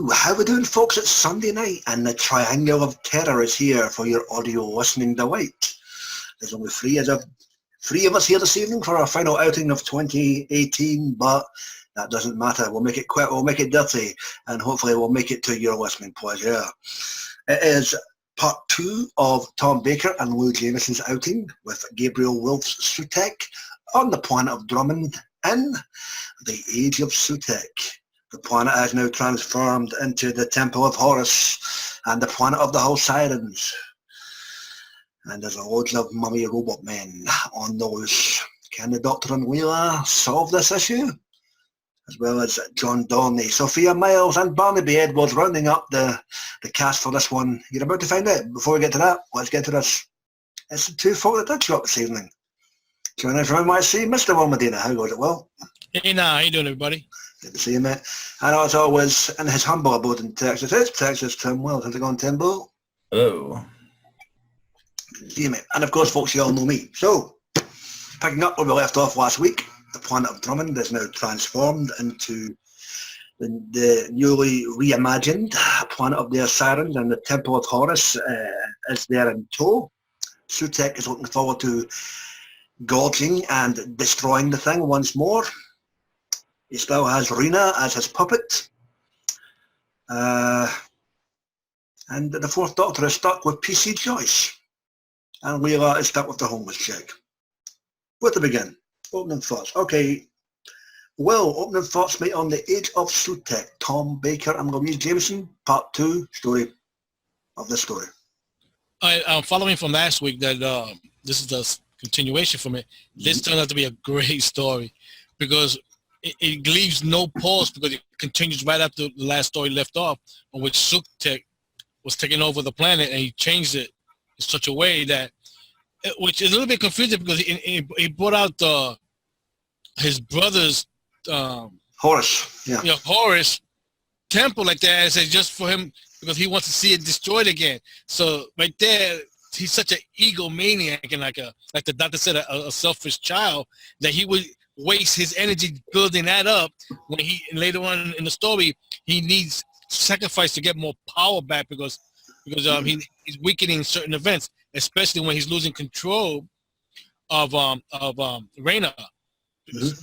How we doing, folks? It's Sunday night and the Triangle of Terror is here for your audio listening delight. There's only three of us here this evening for our final outing of 2018, but that doesn't matter. We'll make it quick, we'll make it dirty, and hopefully we'll make it to your listening pleasure. It is part 2 of Tom Baker and Lou Jameson's outing with Gabriel Wolf's Sutekh on the planet of Drummond in the Age of Sutekh. The planet has now transformed into the Temple of Horus and the planet of the Osirans. And there's loads of mummy robot men on the loose. Can the Doctor and Leela solve this issue? As well as John Donnelly, Sophia Miles and Barnaby Edwards rounding up the cast for this one. You're about to find out. Before we get to that, let's get to this. It's the two folk that did show up this evening. Joining us from NYC, Mr. Will Medina. How goes it, Will? Hey, how you doing, everybody? Good to see you, mate. And as always, in his humble abode in Texas, it's Texas Tim Wells. How's it going, Timbo? Hello. See you, mate. And of course, folks, you all know me. So, picking up where we left off last week, the planet of Drummond is now transformed into the newly reimagined planet of the Osirans, and the Temple of Horus is there in tow. Sutekh is looking forward to gorging and destroying the thing once more. He still has Rena as his puppet. And the Fourth Doctor is stuck with PC Joyce. And Leela is stuck with the homeless chick. Where to begin? Opening thoughts. Okay. Well, opening thoughts, mate, on the Age of Sutekh. Tom Baker and Louise Jameson, part 2 story of this story. I'm following from last week that this is the continuation from it. This turned out to be a great story because it leaves no pause, because it continues right after the last story left off, on which Sutekh was taking over the planet, and he changed it in such a way that, which is a little bit confusing, because he brought out his brother's Horus, Horus temple like that, and said just for him, because he wants to see it destroyed again. So right there, he's such an egomaniac and like the doctor said, a selfish child, that he would waste his energy building that up when he later on in the story he needs sacrifice to get more power back, because he's weakening certain events, especially when he's losing control of Rena,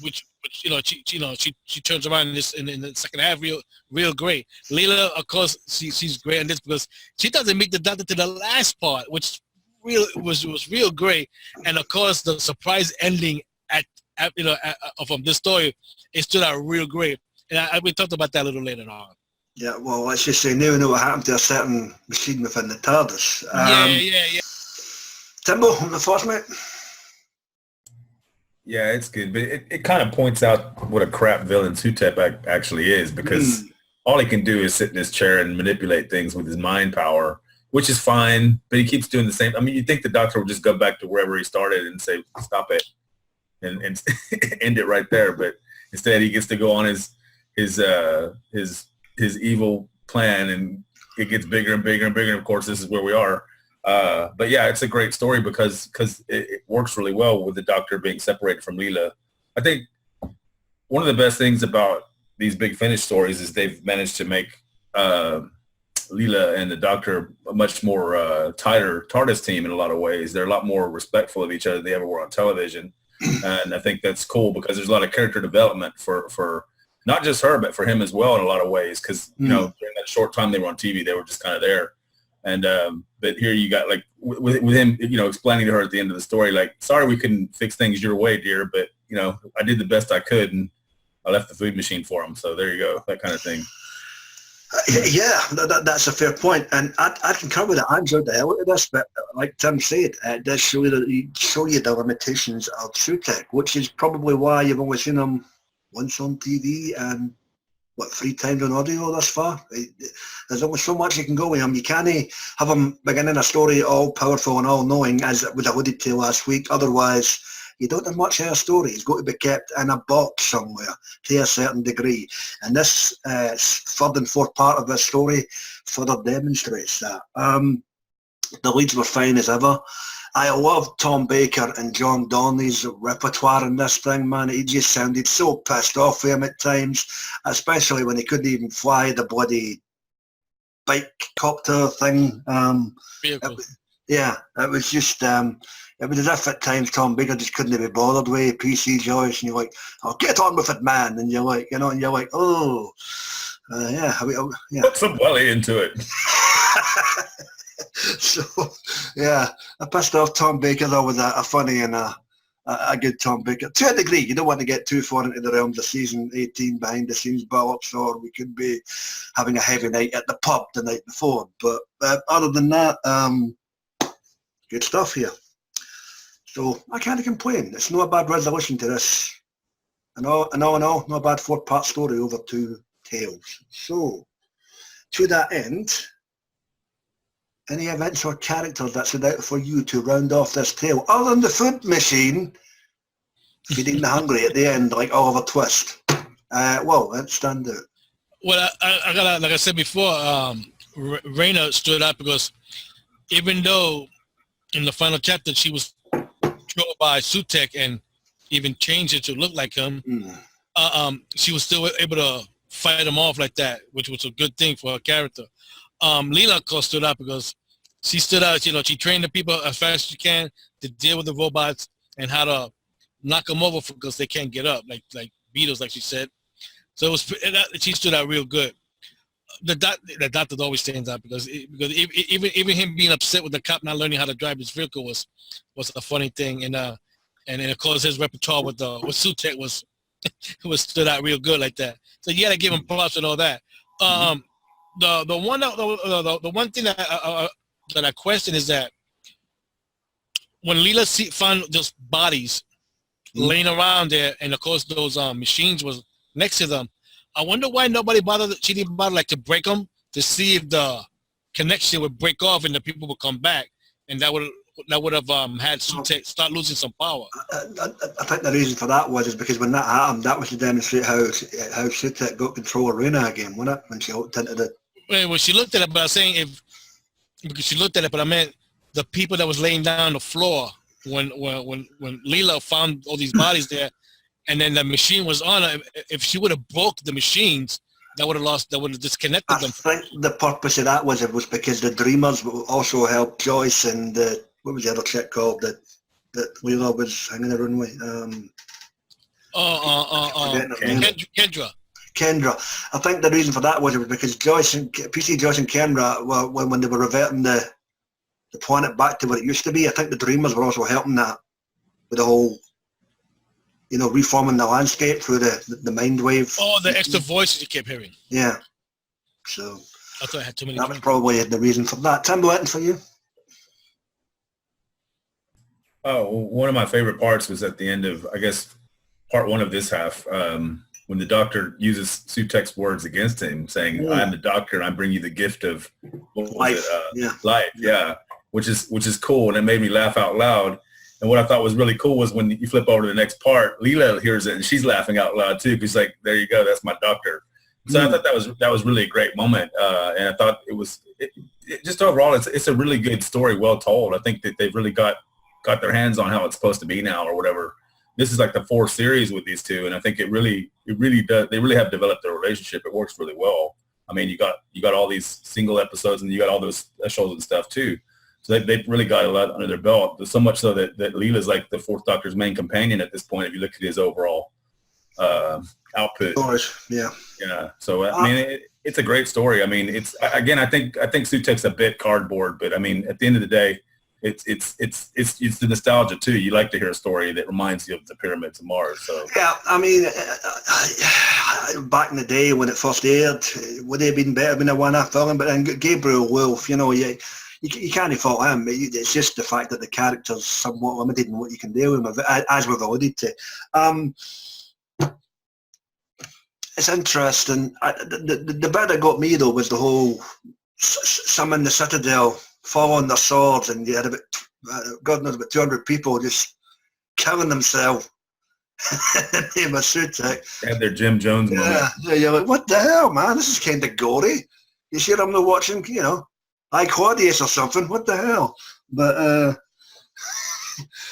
which she turns around in the second half real great. Leela, of course, she's great in this because she doesn't meet the doctor to the last part, which was real great. And of course, the surprise ending from this story, it stood out real great. And we talked about that a little later on. Yeah, well, let's just say now we know what happened to a certain machine within the TARDIS. Yeah. Timbo, the thoughts, mate? Yeah, it's good, but it kind of points out what a crap villain Sutekh actually is, because all he can do is sit in his chair and manipulate things with his mind power, which is fine, but he keeps doing the same. I mean, you'd think the Doctor would just go back to wherever he started and say, stop it, and end it right there, but instead he gets to go on his evil plan, and it gets bigger and bigger and bigger, and of course this is where we are. But yeah, it's a great story because it works really well with the Doctor being separated from Leela. I think one of the best things about these Big Finish stories is they've managed to make Leela and the Doctor a much more tighter TARDIS team in a lot of ways. They're a lot more respectful of each other than they ever were on television. And I think that's cool because there's a lot of character development for not just her, but for him as well in a lot of ways. Because, during that short time they were on TV, they were just kind of there. And but here you got, like, with him, explaining to her at the end of the story, like, sorry we couldn't fix things your way, dear, but, I did the best I could, and I left the food machine for him. So there you go, that kind of thing. Yeah, that's a fair point, and I concur with it. I enjoyed the hell out of this, but like Tim said, it does show you the limitations of Sutekh, which is probably why you've only seen him once on TV and 3 times on audio thus far. There's only so much you can go with him. You can't have him beginning a story all powerful and all knowing, as was alluded to last week. Otherwise, you don't have much of a story. He's got to be kept in a box somewhere to a certain degree. And this third and fourth part of this story further demonstrates that. The leads were fine as ever. I love Tom Baker and John Donnelly's repertoire in this thing, man. He just sounded so pissed off with him at times, especially when he couldn't even fly the bloody bike copter thing. Vehicle. It was just, it was as if at times Tom Baker just couldn't be bothered with PC Joyce, and you're like, oh, get on with it, man. And you're like, and you're like, oh, yeah. Put some welly into it. So, yeah, I pissed off Tom Baker, though, with a funny and a good Tom Baker. To a degree, you don't want to get too far into the realms of season 18 behind the scenes ballops, or we could be having a heavy night at the pub the night before. But other than that, good stuff here. So I can't complain. It's not a bad resolution to this. No, not a bad 4-part story over 2 tales. So, to that end, any events or characters that stood out for you to round off this tale, other than the food machine feeding the hungry at the end, like Oliver Twist? Well, let's stand out. Well, I got, like I said before, Raina stood out because even though in the final chapter she was controlled by Sutekh and even changed it to look like him, she was still able to fight him off like that, which was a good thing for her character. Leela, of course, stood out because she stood out, she trained the people as fast as she can to deal with the robots and how to knock them over because they can't get up, like beetles, like she said. So she stood out real good. The doctor always stands out because even him being upset with the cop not learning how to drive his vehicle was a funny thing, and of course his repertoire with Sutekh was stood out real good like that. So you got to give him props and all that. The one thing that I question is that when Leela found those bodies laying around there, and of course those machines was next to them, I wonder why she didn't bother like to break them to see if the connection would break off and the people would come back, and that would have had Sutekh start losing some power. I think the reason for that was because when that happened, that was to demonstrate how Sutekh got control of Raina again, wasn't it? When she looked into the... Well, she looked at it, but I was saying because she looked at it, but I meant the people that was laying down on the floor when Leela found all these bodies there, and then the machine was on her. If she would have broke the machines, that would have disconnected them. I think the purpose of that was because the Dreamers also helped Joyce and what was the other chick called that Leela was hanging around with? Kendra. I think the reason for that was because Joyce and Kendra, when they were reverting the planet back to what it used to be, I think the Dreamers were also helping that with the whole, reforming the landscape through the mind wave. Oh, the extra voices you kept hearing. Yeah. So I thought I had too many. That was probably the reason for that. Tim, waiting for you. Oh, one of my favorite parts was at the end of, I guess, part 1 of this half, when the doctor uses Sutekh's words against him, saying, "I'm the doctor, and I bring you the gift of life." Life, yeah, which is cool, and it made me laugh out loud. And what I thought was really cool was when you flip over to the next part, Leela hears it and she's laughing out loud too, because like, there you go, that's my doctor. So I thought that was really a great moment, and I thought it just overall it's a really good story, well told. I think that they've really got their hands on how it's supposed to be now, or whatever. This is like the 4th series with these two, and I think it really does. They really have developed their relationship. It works really well. I mean, you got all these single episodes, and you got all those shows and stuff too. So they've really got a lot under their belt. So much so that Leela's like the 4th Doctor's main companion at this point, if you look at his overall output. Yeah. Yeah. So I mean, it's a great story. I mean, it's again, I think Sutekh's a bit cardboard, but I mean, at the end of the day, it's the nostalgia too. You like to hear a story that reminds you of the Pyramids of Mars. So yeah, I mean, back in the day when it first aired, would it have been better than a one-off film? But then Gabriel Wolf, you can't fault him. It's just the fact that the character's somewhat limited in what you can do with him, as we've alluded to. It's interesting. The bit that got me though was the whole some in the Citadel following their swords, and you had about God knows about 200 people just killing themselves in the name of Sutekh. They had their Jim Jones moment. Yeah, you're like, what the hell, man? This is kind of gory. You sure I'm not watching, Claudius or something? What the hell? But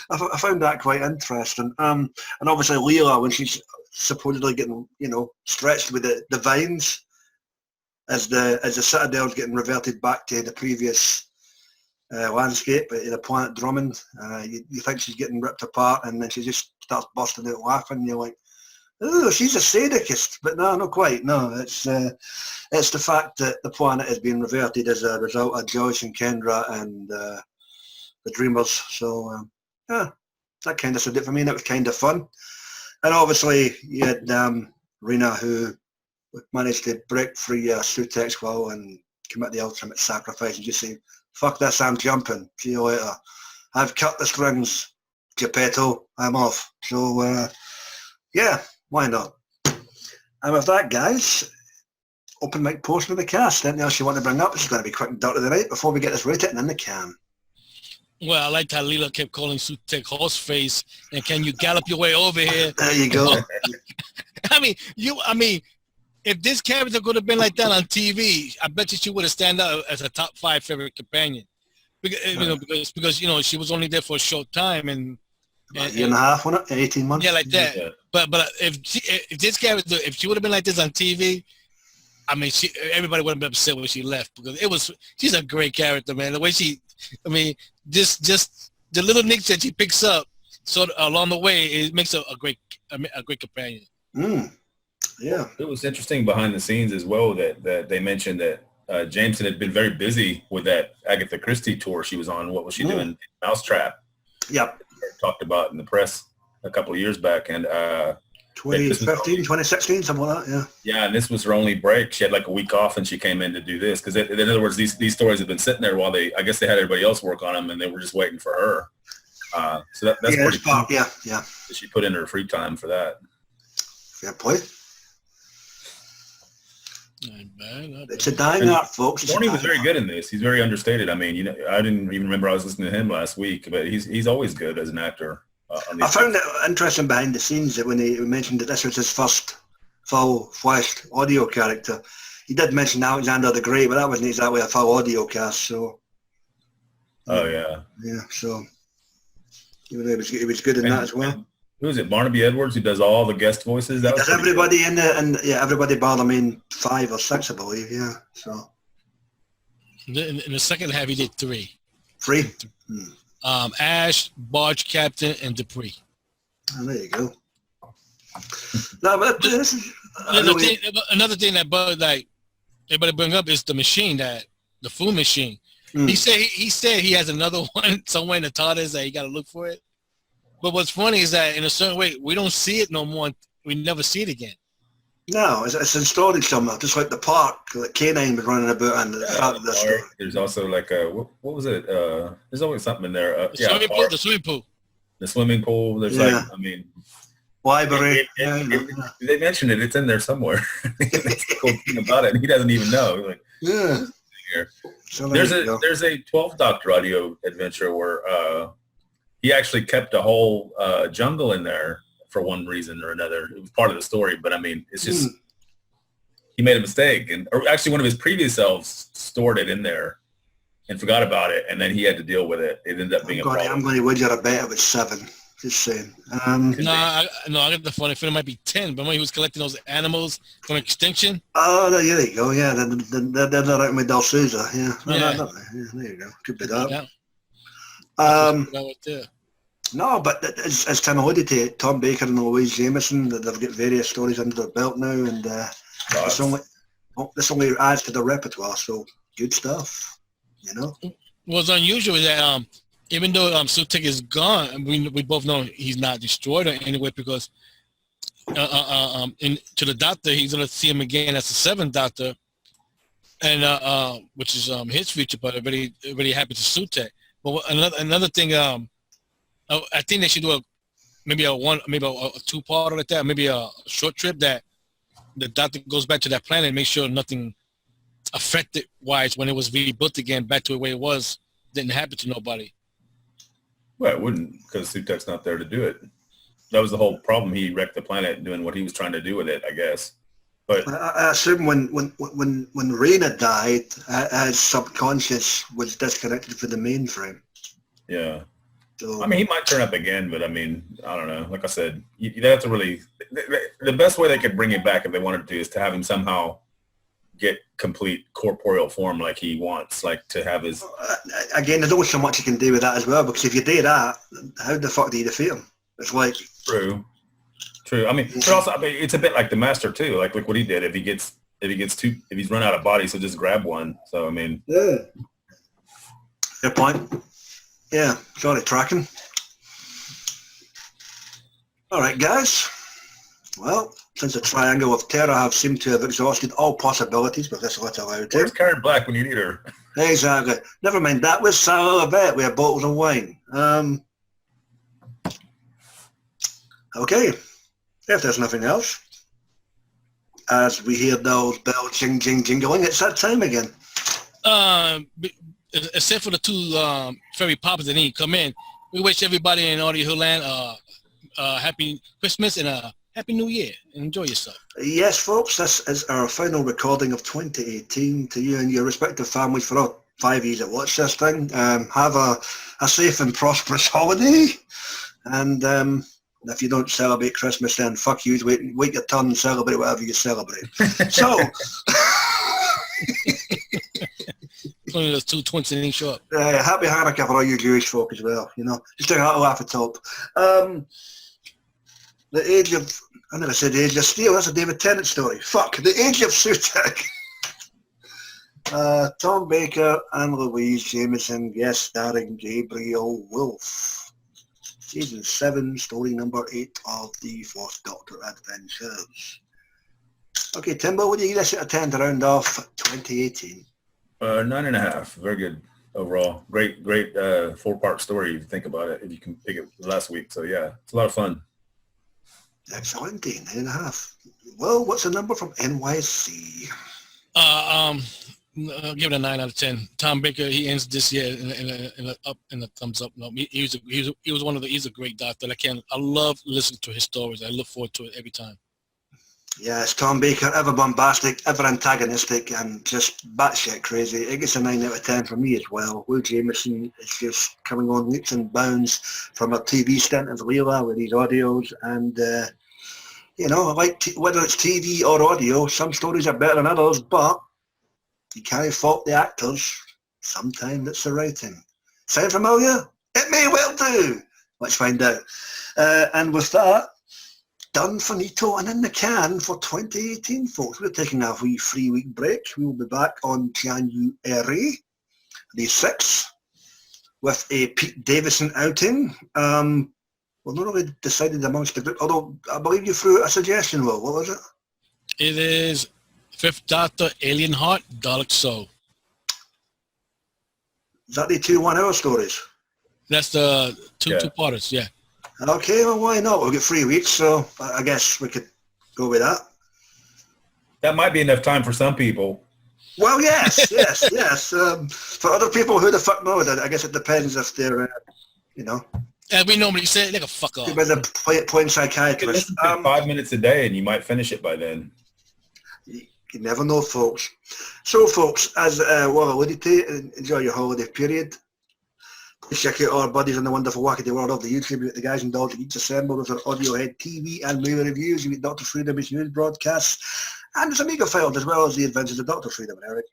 I found that quite interesting. And obviously Leela, when she's supposedly getting, stretched with the vines, as the Citadel's getting reverted back to the previous landscape at the planet Drummond. You think she's getting ripped apart, and then she just starts busting out laughing. And you're like, oh, she's a sadist, but no, not quite. No, it's the fact that the planet is being reverted as a result of Joyce and Kendra and the Dreamers. So yeah, that kind of said it for me, and it was kind of fun. And obviously you had Rena, who managed to break free Sutekh's will and commit the ultimate sacrifice and just say, fuck this, I'm jumping. See you later. I've cut the strings, Geppetto, I'm off. So yeah, why not? And with that, guys, open mic portion of the cast. Anything else you want to bring up? It's going to be quick and dirty tonight before we get this rated and in the can. Well, I liked how Leela kept calling Sutekh horse face, and can you gallop your way over here? There you go. I mean, if this character could have been like that on TV, I bet you she would have stand out as a top 5 favorite companion. Because she was only there for a short time and a year and a half, wasn't it? 18 months. Yeah, like that. Yeah. But if this character, if she would have been like this on TV, I mean, everybody would have been upset when she left because she's a great character, man. The way just the little nicks that she picks up sort of along the way, it makes her a great companion. Yeah. It was interesting behind the scenes as well that they mentioned that Jameson had been very busy with that Agatha Christie tour she was on. What was she doing? Mousetrap. Yep. Talked about in the press a couple of years back, and 2015, 2016, something like that, yeah. Yeah, and this was her only break. She had like a week off, and she came in to do this because, in other words, these stories have been sitting there while I guess they had everybody else work on them, and they were just waiting for her. So that's pretty cool. Yeah. She put in her free time for that. Fair play. Not bad. It's a dying art, folks. Barney was very good in this. He's very understated. I mean, I didn't even remember I was listening to him last week, but he's always good as an actor. I found it interesting behind the scenes that when he mentioned that this was his first full-fleshed audio character, he did mention Alexander the Great, but that wasn't exactly a full audio cast. So. Oh yeah. Yeah. So. He was good in that as well. Who is it? Barnaby Edwards, who does all the guest voices. That does everybody in everybody bar the main 5 or 6, I believe. Yeah. So. In the second half, he did 3. 3. Ash, Barge Captain, and Dupree. Oh, there you go. No, but this is another thing that everybody bring up is the machine, the food machine. He said he has another one somewhere in the TARDIS that you got to look for it. But what's funny is that in a certain way we don't see it no more. We never see it again. No, it's in storage somewhere, just like the park that K9 was running about and the story. There's also like what was it? There's always something in there. The swimming pool. The swimming pool. There's library. They mentioned it. It's in there somewhere. That's the cool thing about it. He doesn't even know. Like, yeah. So there's a 12th Doctor audio adventure where he actually kept a whole jungle in there for one reason or another. It was part of the story, but I mean, it's just he made a mistake, or actually one of his previous selves stored it in there and forgot about it, and then he had to deal with it. It ended up being a problem. I'm going to wager a bet it was 7. Just saying. I got the funny feeling it might be 10, but when he was collecting those animals from extinction. Oh, there you go. Yeah, they're out with Del Souza. Yeah. There you go. Could be that. Yeah. No, but as Tim alluded to, Tom Baker and Age Jameson, they've got various stories under their belt now, and this only adds to the repertoire. So good stuff, What's unusual is that even though Sutekh is gone, we both know he's not destroyed or anyway because to the Doctor, he's gonna see him again as the 7th Doctor, and which is his future, but very happy to Sutekh. But another thing, I think they should do maybe a 2-parter like that, maybe a short trip that the Doctor goes back to that planet and make sure nothing affected wise when it was rebuilt again back to the way it was, didn't happen to nobody. Well, it wouldn't, because Sutekh's not there to do it. That was the whole problem. He wrecked the planet doing what he was trying to do with it, I guess. But I assume when Rena died, his subconscious was disconnected from the mainframe. Yeah. So, I mean, he might turn up again, but I mean, I don't know. Like I said, you have to really. The best way they could bring him back if they wanted to is to have him somehow get complete corporeal form like he wants, like to have his... Again, there's only so much you can do with that as well, because if you do that, how the fuck do you defeat him? It's like... True. I mean, but also, I mean, it's a bit like the Master too. Like, look what he did. If he's run out of bodies, he'll just grab one. So, I mean... Yeah. Fair point. Yeah, got it tracking. All right, guys. Well, since the Triangle of Terror have seemed to have exhausted all possibilities with this little outing. Where's Karen Black when you need her? Exactly. Never mind that. We're Sarah Levette. We have bottles of wine. Okay. If there's nothing else, as we hear those bells jingling, it's that time again. Except for the two fairy poppers that didn't come in, we wish everybody in Audio Land happy Christmas and a happy New Year. Enjoy yourself. Yes, folks, this is our final recording of 2018. To you and your respective families for all 5 years that watch this thing. Have a safe and prosperous holiday. And if you don't celebrate Christmas, then fuck you. Wait your turn and celebrate whatever you celebrate. So... Only those two twins didn't show up. Happy Hanukkah for all you Jewish folk as well, you know. Just take a little laugh at top. The Age of... I never said the Age of Steel. That's a David Tennant story. Fuck. The Age of Sutekh. Tom Baker and Louise Jameson, guest starring Gabriel Wolfe. Season 7, story number 8 of the Fourth Doctor Adventures. Okay, Timbo, what do you give this out of 10 to round off 2018? 9.5. Very good overall. Great 4-part story if you think about it, if you can pick it last week. So yeah, it's a lot of fun. Excellent, 9.5. Well, what's the number from NYC? I'll give it a 9 out of 10. Tom Baker, he ends this year in a thumbs up. No, he's a great doctor. I love listening to his stories. I look forward to it every time. Yeah, it's Tom Baker, ever bombastic, ever antagonistic, and just batshit crazy. It gets a 9 out of 10 for me as well. Lou Jameson is just coming on leaps and bounds from a TV stint as Leela with these audios, and you know, like whether it's TV or audio, some stories are better than others, but you can't fault the actors. Sometimes it's the writing. Sound familiar? It may well do. Let's find out. And with that, done finito and in the can for 2018, folks. We're taking a wee 3-week break. We will be back on January the 6th with a Pete Davison outing. We've not really decided amongst the group, although I believe you threw a suggestion, Will. What was it? It is Fifth Doctor, Alien Heart, Dalek Soul. Is that the 2 1-hour stories? That's the two-parters, yeah. Okay, well, why not? We'll get 3 weeks, so I guess we could go with that. That might be enough time for some people. Well, yes. For other people, who the fuck knows? I guess it depends if they're, you know. As we normally say, they can fuck off. By the point psychiatrist. You can 5 minutes a day, and you might finish it by then. You never know, folks. So, folks, as well alluded to, enjoy your holiday period. Please check out our buddies in the wonderful wackety world of the YouTube. You've got the guys and dolls that each assemble with our Audiohead TV and movie reviews. You've got Dr. Freedom's news broadcasts. And there's Amiga Filed, as well as the Adventures of Dr. Freedom and Eric.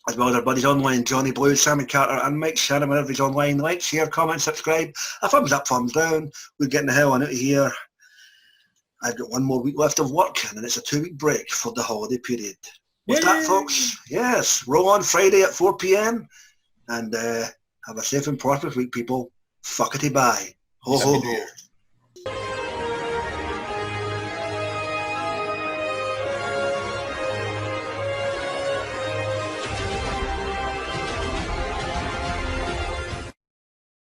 As well as our buddies online, Johnny Blue, Sammy Carter and Mike Shannon, whenever he's online. Like, share, comment, subscribe. A thumbs up, thumbs down. We're getting the hell on out of here. I've got 1 more week left of work, and then it's a 2-week break for the holiday period. With that, folks, yes, roll on Friday at 4 p.m. and have a safe and prosperous week, people. Fuckity bye. Ho, ho, ho.